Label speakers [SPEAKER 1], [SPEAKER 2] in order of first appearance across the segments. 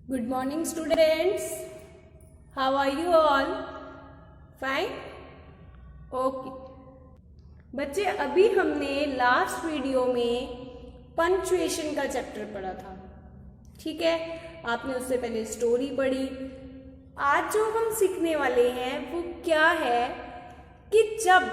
[SPEAKER 1] Good morning students. How are you all? Fine? Okay. बच्चे अभी हमने लास्ट वीडियो में पंक्चुएशन का चैप्टर पढ़ा था, ठीक है। आपने उससे पहले स्टोरी पढ़ी। आज जो हम सीखने वाले हैं वो क्या है कि जब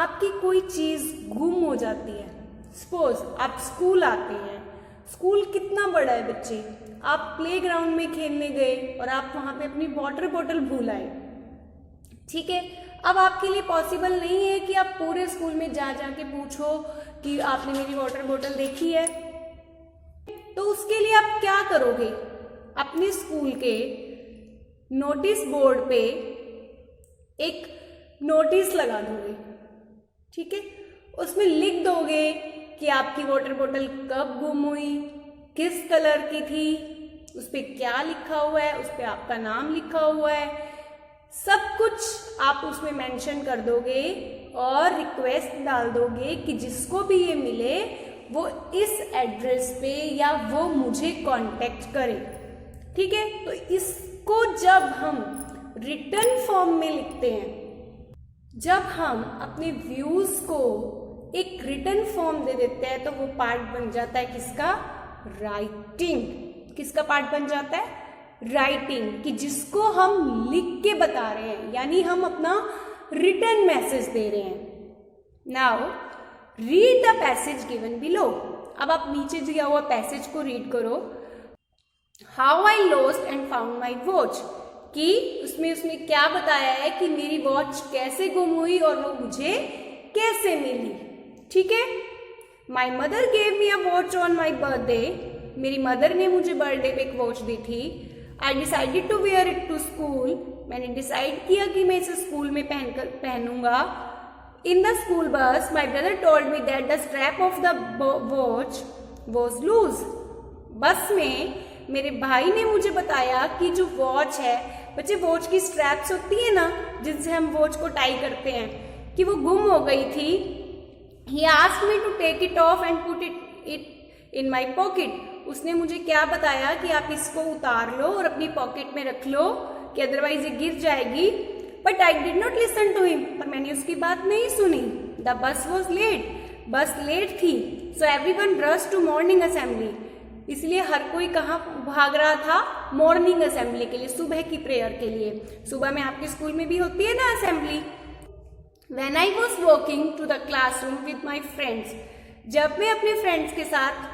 [SPEAKER 1] आपकी कोई चीज गुम हो जाती है, सपोज आप स्कूल आते हैं, स्कूल कितना बड़ा है बच्चे, आप प्लेग्राउंड में खेलने गए और आप वहां पे अपनी वाटर बॉटल भूल आए, ठीक है। अब आपके लिए पॉसिबल नहीं है कि आप पूरे स्कूल में जाके पूछो कि आपने मेरी वाटर बॉटल देखी है, तो उसके लिए आप क्या करोगे, अपने स्कूल के नोटिस बोर्ड पे एक नोटिस लगा दोगे, ठीक है। उसमें लिख दोगे कि आपकी वाटर बॉटल कब गुम हुई, किस कलर की थी, उस पर क्या लिखा हुआ है, उस पर आपका नाम लिखा हुआ है, सब कुछ आप उसमें मेंशन कर दोगे और रिक्वेस्ट डाल दोगे कि जिसको भी ये मिले वो इस एड्रेस पे या वो मुझे कांटेक्ट करे, ठीक है। तो इसको जब हम रिटन फॉर्म में लिखते हैं, जब हम अपने व्यूज को एक रिटन फॉर्म दे देते हैं, तो वो पार्ट बन जाता है किसका, राइटिंग। किसका पार्ट बन जाता है, राइटिंग, कि जिसको हम लिख के बता रहे हैं, यानी हम अपना रिटन मैसेज दे रहे हैं। Now read the passage given below. अब आप नीचे दिया हुआ पैसेज को रीड करो। How I lost and found my watch, कि उसने क्या बताया है कि मेरी वॉच कैसे गुम हुई और वो मुझे कैसे मिली, ठीक है। My mother gave me a watch on my birthday, मेरी मदर ने मुझे बर्थडे पे एक वॉच दी थी। I decided to wear it to school, मैंने डिसाइड किया कि मैं इसे स्कूल में पहनूंगा। इन the school bus my brother told me that the strap of the watch was loose, bus में मेरे भाई ने मुझे बताया कि जो वॉच है, बच्चे वॉच की स्ट्रैप्स होती है ना जिनसे हम वॉच को टाई करते हैं, कि वो गुम हो गई थी। He asked me to take it off and put it in my pocket. उसने मुझे क्या बताया कि आप इसको उतार लो और अपनी पॉकेट में रख लो कि अदरवाइज ये गिर जाएगी। But I did not listen to him. पर मैंने उसकी बात नहीं सुनी। The bus was late. बस लेट थी। So everyone rushed to morning assembly. इसलिए हर कोई कहाँ भाग रहा था, मॉर्निंग असेंबली के लिए, सुबह की प्रेयर के लिए। सुबह में आपके स्कूल में भी होती है ना assembly. When I was walking to the classroom with my friends, जब मैं अपने फ्रेंड्स के साथ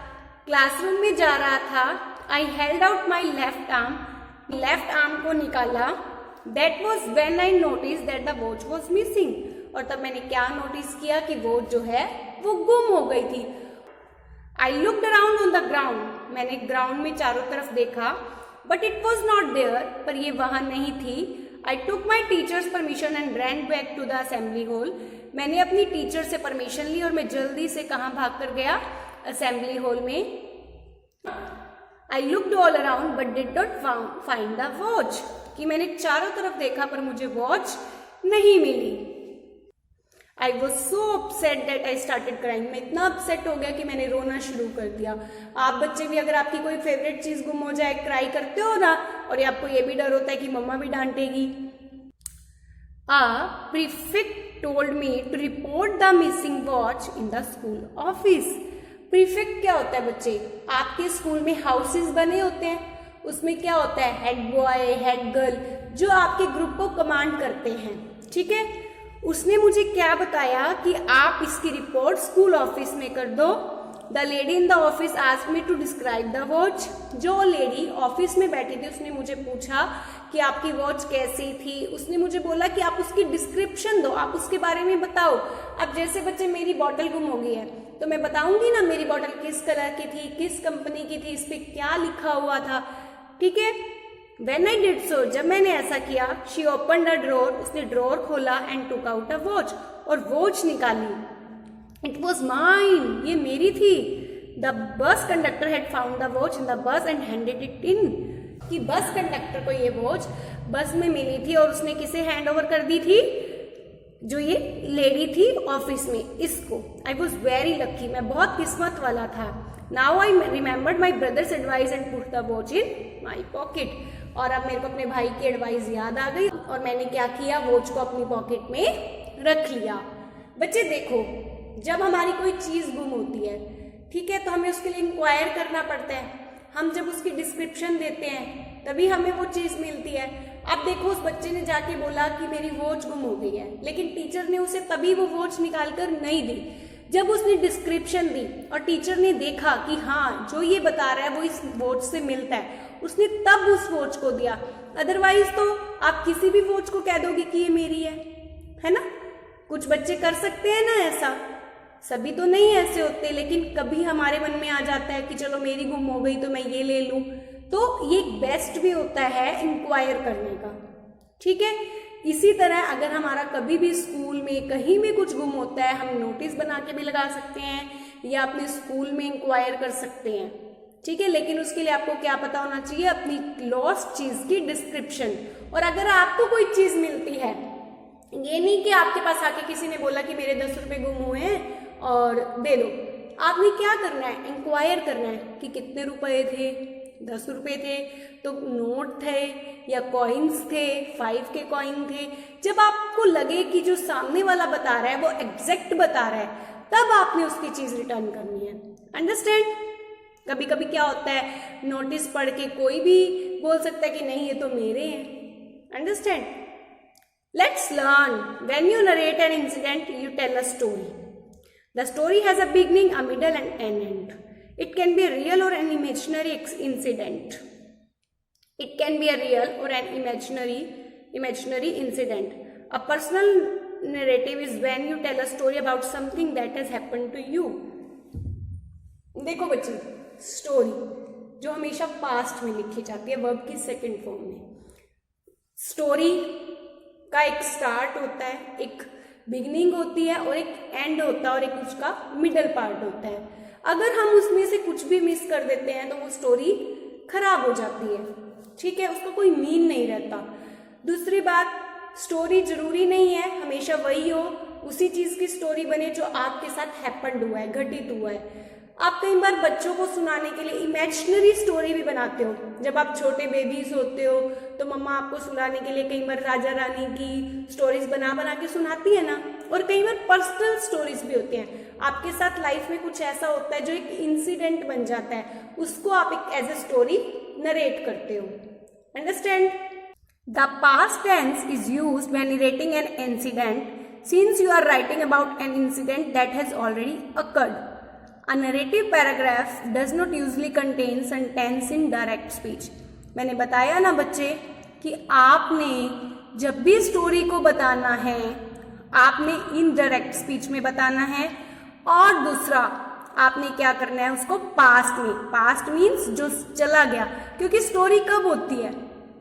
[SPEAKER 1] क्लासरूम में जा रहा था, I held out my left arm, left arm को निकाला। That was when I noticed that the watch was missing, और तब मैंने क्या नोटिस किया कि वॉच जो है वो गुम हो गई थी। I looked around on the ground, मैंने ग्राउंड में चारों तरफ देखा, but it was not there, पर ये वहां नहीं थी। I took my teacher's permission and ran back to the assembly hall. मैंने अपनी टीचर से परमिशन ली और मैं जल्दी से कहाँ भाग कर गया, असेंबली हॉल में। I looked all around but did not find the watch, कि मैंने चारों तरफ देखा पर मुझे वॉच नहीं मिली। I was so upset that I started crying. मैं इतना अपसेट हो गया कि मैंने रोना शुरू कर दिया। आप बच्चे भी अगर आपकी कोई फेवरेट चीज गुम हो जाए, क्राई करते हो ना, और ये आपको ये भी डर होता है कि मम्मा भी डांटेगी। A prefect told me to report the missing watch in the school office. Prefect क्या होता है बच्चे, आपके स्कूल में हाउसेस बने होते हैं, उसमें क्या होता है, हेड बॉय, हेड गर्ल, जो आपके ग्रुप को कमांड करते हैं, ठीक है। उसने मुझे क्या बताया कि आप इसकी रिपोर्ट स्कूल ऑफिस में कर दो। The lady in the office asked me to describe the watch, जो लेडी ऑफिस में बैठी थी उसने मुझे पूछा कि आपकी वॉच कैसी थी। उसने मुझे बोला कि आप उसकी डिस्क्रिप्शन दो, आप उसके बारे में बताओ। अब जैसे बच्चे मेरी बॉटल गुम हो गई है तो मैं बताऊंगी ना मेरी बॉटल किस कलर की थी, किस कंपनी की थी, इस पे क्या लिखा हुआ था, ठीक है। When I did so, जब मैंने ऐसा किया, she opened a drawer, उसने ड्रॉर खोला and took out a watch, और वॉच निकाली। It was mine, ये मेरी थी। The bus conductor had found the watch in the bus and handed it in, कि बस कंडक्टर को ये वॉच बस में मिली थी और उसने किसे हैंड ओवर कर दी थी, जो ये लेडी थी ऑफिस में, इसको। I was very lucky, मैं बहुत किस्मत वाला था। Now I remembered my brother's advice and put the watch in my pocket. और अब मेरे को अपने भाई की एडवाइस याद आ गई और मैंने क्या किया, वॉच को अपनी पॉकेट में रख लिया। बच्चे देखो, जब हमारी कोई चीज गुम होती है, ठीक है, तो हमें उसके लिए इंक्वायर करना पड़ता है। हम जब उसकी डिस्क्रिप्शन देते हैं तभी हमें वो चीज मिलती है। अब देखो, उस बच्चे ने जाके बोला कि मेरी वॉच गुम हो गई है, लेकिन टीचर ने उसे तभी वो वॉच निकाल कर नहीं दी जब उसने डिस्क्रिप्शन दी और टीचर ने देखा कि हाँ जो ये बता रहा है वो इस वॉच से मिलता है, उसने तब उस वॉच को दिया। अदरवाइज तो आप किसी भी वॉच को कह दोगे कि ये मेरी है ना। कुछ बच्चे कर सकते हैं ना ऐसा, सभी तो नहीं ऐसे होते, लेकिन कभी हमारे मन में आ जाता है कि चलो मेरी गुम हो गई तो मैं ये ले लूं। तो ये बेस्ट भी होता है इंक्वायर करने का, ठीक है। इसी तरह अगर हमारा कभी भी स्कूल में कहीं भी कुछ गुम होता है, हम नोटिस बना के भी लगा सकते हैं या अपने स्कूल में इंक्वायर कर सकते हैं, ठीक है। लेकिन उसके लिए आपको क्या पता होना चाहिए, अपनी लॉस्ट चीज की डिस्क्रिप्शन। और अगर आपको कोई चीज मिलती है, ये नहीं कि आपके पास आके किसी ने बोला कि मेरे 10 रुपए गुम हुए हैं और दे दो, आपने क्या करना है, इंक्वायर करना है कि कितने रुपए थे, 10 रुपए थे तो नोट थे या कॉइन्स थे, 5 के कॉइन थे। जब आपको लगे कि जो सामने वाला बता रहा है वो एग्जैक्ट बता रहा है, तब आपने उसकी चीज रिटर्न करनी है। अंडरस्टैंड। कभी कभी क्या होता है, नोटिस पढ़ के कोई भी बोल सकता है कि नहीं ये तो मेरे हैं। Understand. Let's learn. When you narrate an incident you tell a story. The story has a beginning, a middle and an end. It can be a real or an imaginary incident. It can be a real or an imaginary incident. A personal narrative is when you tell a story about something that has happened to you. देखो बच्चे, story जो हमेशा past में लिखी जाती है, verb की second form में। स्टोरी का एक स्टार्ट होता है, एक बिगनिंग होती है और एक एंड होता है और एक उसका मिडल पार्ट होता है। अगर हम उसमें से कुछ भी मिस कर देते हैं तो वो स्टोरी खराब हो जाती है, ठीक है, उसका कोई मीन नहीं रहता। दूसरी बात, स्टोरी जरूरी नहीं है हमेशा वही हो, उसी चीज की स्टोरी बने जो आपके साथ हैपेंड हुआ है, घटित हुआ है। आप कई बार बच्चों को सुनाने के लिए इमेजिनरी स्टोरी भी बनाते हो। जब आप छोटे बेबीज होते हो तो मम्मा आपको सुनाने के लिए कई बार राजा रानी की स्टोरीज बना बना के सुनाती है ना। और कई बार पर्सनल स्टोरीज भी होती हैं, आपके साथ लाइफ में कुछ ऐसा होता है जो एक इंसिडेंट बन जाता है, उसको आप एक एज ए स्टोरी नरेट करते हो। Understand. The past tense is used when narrating an incident since you are writing about an incident that has already occurred. A narrative paragraph does not usually contain sentence in direct speech. मैंने बताया ना बच्चे कि आपने जब भी story को बताना है आपने इनडायरेक्ट स्पीच में बताना है। और दूसरा, आपने क्या करना है, उसको पास्ट में। पास्ट मीन्स जो चला गया, क्योंकि स्टोरी कब होती है,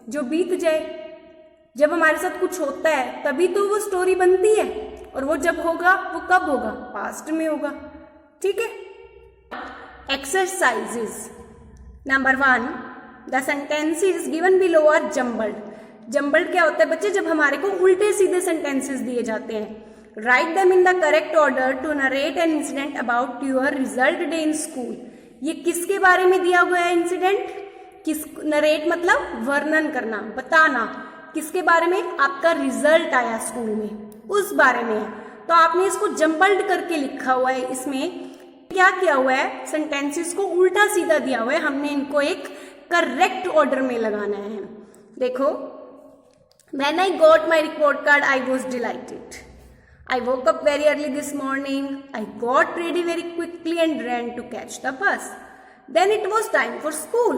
[SPEAKER 1] जो बीत जाए। जब हमारे साथ कुछ होता है तभी तो वो स्टोरी बनती है, और वो जब होगा वो कब होगा, पास्ट में होगा, ठीक है। Exercises. Number 1, the sentences given below are jumbled. Jumbled क्या होता है बच्चे, जब हमारे को उल्टे सीधे sentences दिए जाते हैं। Write them in the correct order to narrate an incident about your result day in school. ये किसके बारे में दिया हुआ है इंसिडेंट, किस, नरेट मतलब वर्णन करना, बताना, किसके बारे में, आपका रिजल्ट आया स्कूल में, उस बारे में है। तो आपने इसको जम्बल्ड करके लिखा हुआ है। इसमें क्या किया हुआ है, सेंटेंसेस को उल्टा सीधा दिया हुआ है, हमने इनको एक करेक्ट ऑर्डर में लगाना है। देखो, when I got my report card I was delighted. I woke up very early this morning. I got ready very quickly and ran to catch the bus. Then it was time for school.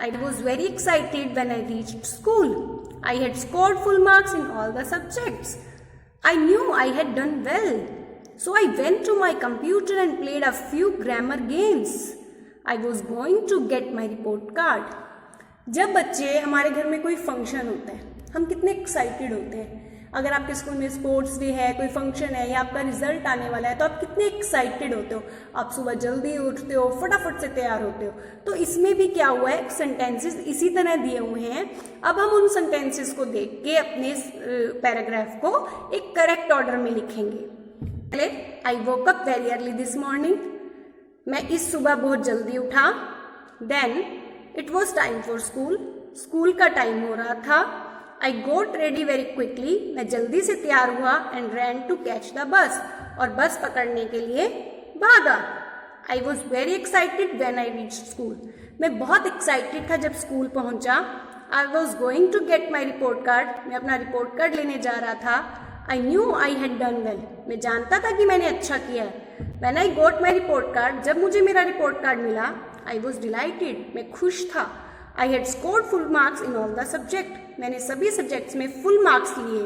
[SPEAKER 1] I was very excited when I reached school. I had scored full marks in all the subjects. I knew I had done well. So I went to my computer and played a few grammar games. I was going to get my report card. जब बच्चे हमारे घर में कोई function होता है, हम कितने एक्साइटेड होते हैं। अगर आपके स्कूल में स्पोर्ट्स डे है, कोई फंक्शन है या आपका रिजल्ट आने वाला है, तो आप कितने एक्साइटेड होते हो। आप सुबह जल्दी उठते हो, फटाफट से तैयार होते हो। तो इसमें भी क्या हुआ है, सेंटेंसेस इसी तरह दिए हुए हैं। अब हम उन सेंटेंसेस को देख के अपने पैराग्राफ को एक करेक्ट ऑर्डर में लिखेंगे। I woke up very early this morning, मैं इस सुबह बहुत जल्दी उठा। Then it was time for school, school का टाइम हो रहा था। I got ready very quickly, मैं जल्दी से तैयार हुआ and ran to catch the bus, और बस पकड़ने के लिए भागा। I was very excited when I reach school, मैं बहुत एक्साइटेड था जब स्कूल पहुंचा। I was going to get my report card, मैं अपना रिपोर्ट कार्ड लेने जा रहा था। I knew I had done well, मैं जानता था कि मैंने अच्छा किया है। When I got my report card, जब मुझे मेरा रिपोर्ट कार्ड मिला, आई वॉज डिलाइटेड, मैं खुश था। I had scored full marks in all the subject, मैंने सभी सब्जेक्ट्स में फुल मार्क्स लिए।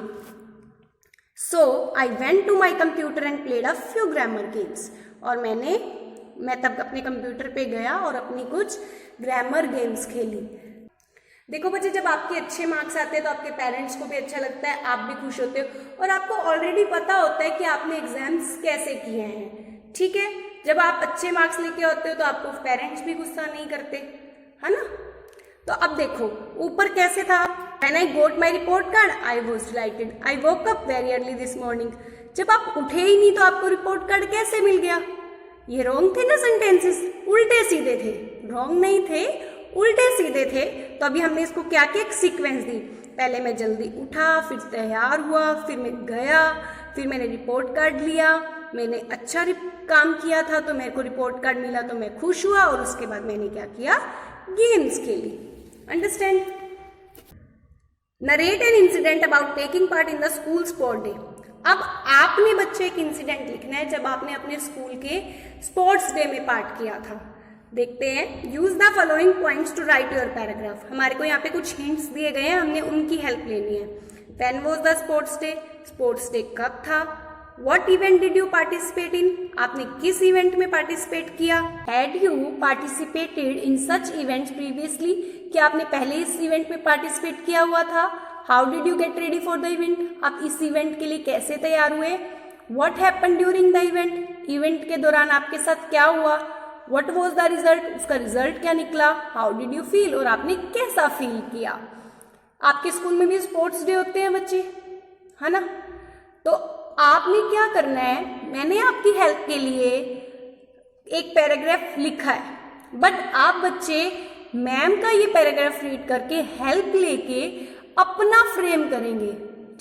[SPEAKER 1] So I went to my computer and played a few grammar games, और मैं तब अपने कंप्यूटर पे गया और अपनी कुछ ग्रामर गेम्स खेली। देखो बच्चे, जब आपके अच्छे मार्क्स आते हैं तो आपके पेरेंट्स को भी अच्छा लगता है, आप भी खुश होते हो, और आपको ऑलरेडी पता होता है कि आपने एग्जाम्स कैसे किए हैं। ठीक है, जब आप अच्छे मार्क्स लेके होते हो तो आपको पेरेंट्स भी गुस्सा नहीं करते, है ना। तो अब देखो ऊपर कैसे था। When I got my report card, I was delighted. I woke up very early this morning. जब आप उठे ही नहीं तो आपको रिपोर्ट कार्ड कैसे मिल गया? ये रॉन्ग थे ना सेंटेंसेस, उल्टे सीधे थे, रॉन्ग नहीं थे, उल्टे सीधे थे। तो अभी हमने इसको क्या किया, एक सीक्वेंस दी। पहले मैं जल्दी उठा, फिर तैयार हुआ, फिर मैं गया, फिर मैंने रिपोर्ट कार्ड लिया, मैंने अच्छा काम किया था तो मेरे को रिपोर्ट कार्ड मिला तो मैं खुश हुआ, और उसके बाद मैंने क्या किया, गेम्स खेली। Understand. Narrate an incident about taking part in the school sport day. अब आपने बच्चे एक इंसिडेंट लिखना है जब आपने अपने स्कूल के स्पोर्ट्स डे में पार्ट किया था। देखते हैं। Use the following points to write your paragraph. हमारे को यहाँ पे कुछ हिंट्स दिए गए हैं, हमने उनकी हेल्प लेनी है। When was the sports day, sports day कब था। What event did you participate in? आपने किस इवेंट में पार्टिसिपेट किया। Had you participated in such events previously? क्या आपने पहले इस इवेंट में पार्टिसिपेट किया हुआ था। How did you get ready for the event? आप इस इवेंट के लिए कैसे तैयार हुए। What happened during the event? Event के दौरान आपके साथ क्या हुआ। What was the result? उसका रिजल्ट क्या निकला। How did you feel? और आपने कैसा फील किया। आपके स्कूल में भी स्पोर्ट्स डे होते हैं बच्चे, है ना। तो आपने क्या करना है, मैंने आपकी हेल्प के लिए एक पैराग्राफ लिखा है, बट आप बच्चे मैम का ये पैराग्राफ रीड करके हेल्प लेके अपना फ्रेम करेंगे।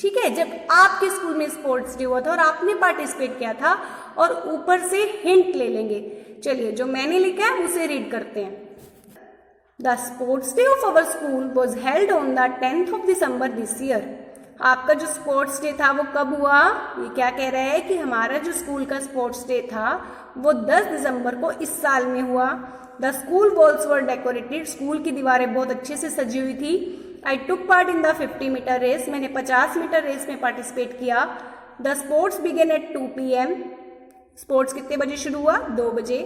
[SPEAKER 1] ठीक है, जब आपके स्कूल में स्पोर्ट्स डे हुआ था और आपने पार्टिसिपेट किया था, और ऊपर से हिंट ले लेंगे। चलिए, जो मैंने लिखा है उसे रीड करते हैं। The sports day of our school was held on the 10th of December this year. आपका जो स्पोर्ट्स डे था वो कब हुआ। ये क्या कह रहा है कि हमारा जो स्कूल का स्पोर्ट्स डे था वो 10 दिसंबर को इस साल में हुआ। The school walls were decorated. School की दीवारें बहुत अच्छे से सजी हुई थी। I took part in the 50 metre race. मैंने 50 मीटर रेस में पार्टिसिपेट किया। The sports began at 2 PM। Sports कितने बजे शुरू हुआ, 2 बजे।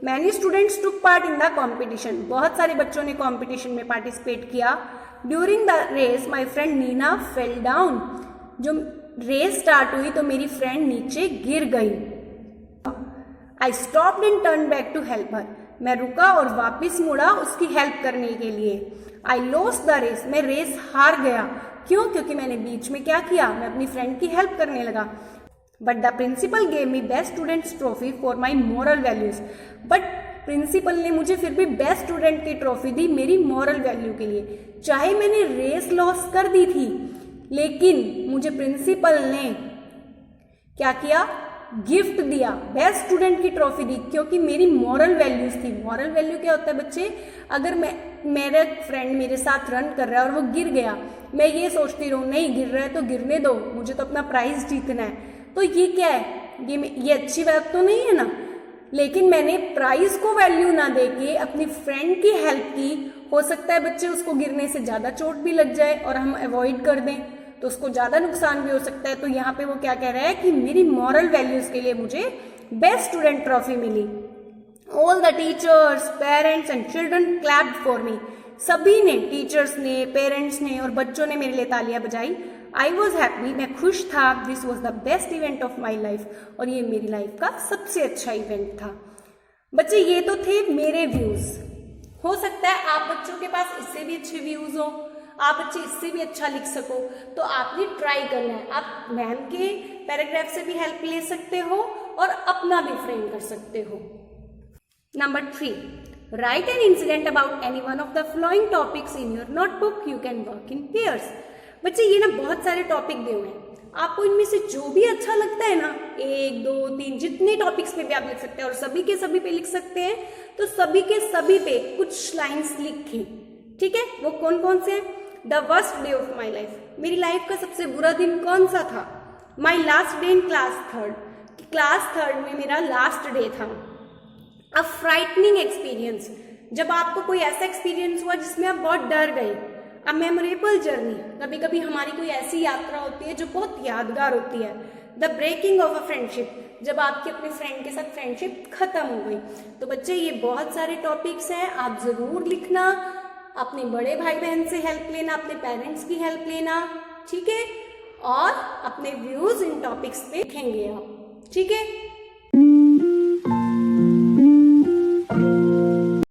[SPEAKER 1] Many students took part in the competition. बहुत सारे बच्चों ने कॉम्पिटिशन में पार्टिसिपेट किया। During the race my friend Nina fell down. जो रेस स्टार्ट हुई तो मेरी फ्रेंड नीचे गिर गई। I stopped and turn back to help her. मैं रुका और वापस मुड़ा उसकी हेल्प करने के लिए। I lost the race. मैं रेस हार गया। क्यों, क्योंकि मैंने बीच में क्या किया, मैं अपनी फ्रेंड की हेल्प करने लगा। But the principal gave me best students trophy for my moral values. But principal ने मुझे फिर भी बेस्ट स्टूडेंट की ट्रॉफी दी मेरी मॉरल वैल्यू के लिए। चाहे मैंने रेस लॉस कर दी थी, लेकिन मुझे प्रिंसिपल ने क्या किया, गिफ्ट दिया, बेस्ट स्टूडेंट की ट्रॉफी दी, क्योंकि मेरी मॉरल वैल्यूज थी। मॉरल वैल्यू क्या होता है बच्चे, अगर मेरा फ्रेंड मेरे साथ रन कर रहा है और वो गिर गया, मैं ये सोचती रहूँ नहीं गिर रहा है तो गिरने दो, मुझे तो अपना प्राइज जीतना है, तो ये क्या है, ये अच्छी बात तो नहीं है ना। लेकिन मैंने प्राइज को वैल्यू ना देके अपनी फ्रेंड की हेल्प की। हो सकता है बच्चे उसको गिरने से ज़्यादा चोट भी लग जाए और हम अवॉइड कर दें तो उसको ज़्यादा नुकसान भी हो सकता है। तो यहाँ पे वो क्या कह रहा है कि मेरी मॉरल वैल्यूज़ के लिए मुझे बेस्ट स्टूडेंट ट्रॉफी मिली। All the teachers, parents and children clapped for me. सभी ने, टीचर्स ने, पेरेंट्स ने और बच्चों ने मेरे लिए तालियां बजाई। आई वॉज हैप्पी, मैं खुश था। This was the best event of my life, और ये मेरी लाइफ का सबसे अच्छा इवेंट था। बच्चे ये तो थे मेरे व्यूज। हो सकता है आप बच्चों के पास इससे भी अच्छे व्यूज हो, आप बच्चे इससे भी अच्छा लिख सको, तो आपने ट्राई करना है। आप मैम के पैराग्राफ से भी हेल्प ले सकते हो और अपना भी फ्रेम कर सकते हो। Number 3, right an incident about any one of the following topics in your notebook, you can work in pairs. बच्चे ये ना बहुत सारे टॉपिक दिए हुए हैं, आपको इनमें से जो भी अच्छा लगता है ना, 1 2 3 जितने टॉपिक्स पे भी आप लिख सकते हैं और सभी के सभी पे लिख सकते हैं, तो सभी के सभी पे कुछ लाइन्स लिखें, ठीक है। वो कौन कौन से हैं? The worst day of my life, मेरी लाइफ का सबसे बुरा दिन कौन सा था? My last day in class third, class third में मेरा लास्ट डे था। अ फ्राइटनिंग एक्सपीरियंस, जब आपको कोई ऐसा एक्सपीरियंस हुआ जिसमें आप बहुत डर गए। अ मेमोरेबल जर्नी, कभी कभी हमारी कोई ऐसी यात्रा होती है जो बहुत यादगार होती है। The breaking of a friendship, जब आपकी अपने फ्रेंड के साथ फ्रेंडशिप खत्म हो गई। तो बच्चे ये बहुत सारे टॉपिक्स हैं, आप जरूर लिखना, अपने बड़े भाई बहन से हेल्प लेना, अपने पेरेंट्स की हेल्प लेना, ठीक है, और अपने व्यूज इन टॉपिक्स पे लिखेंगे आप, ठीक है।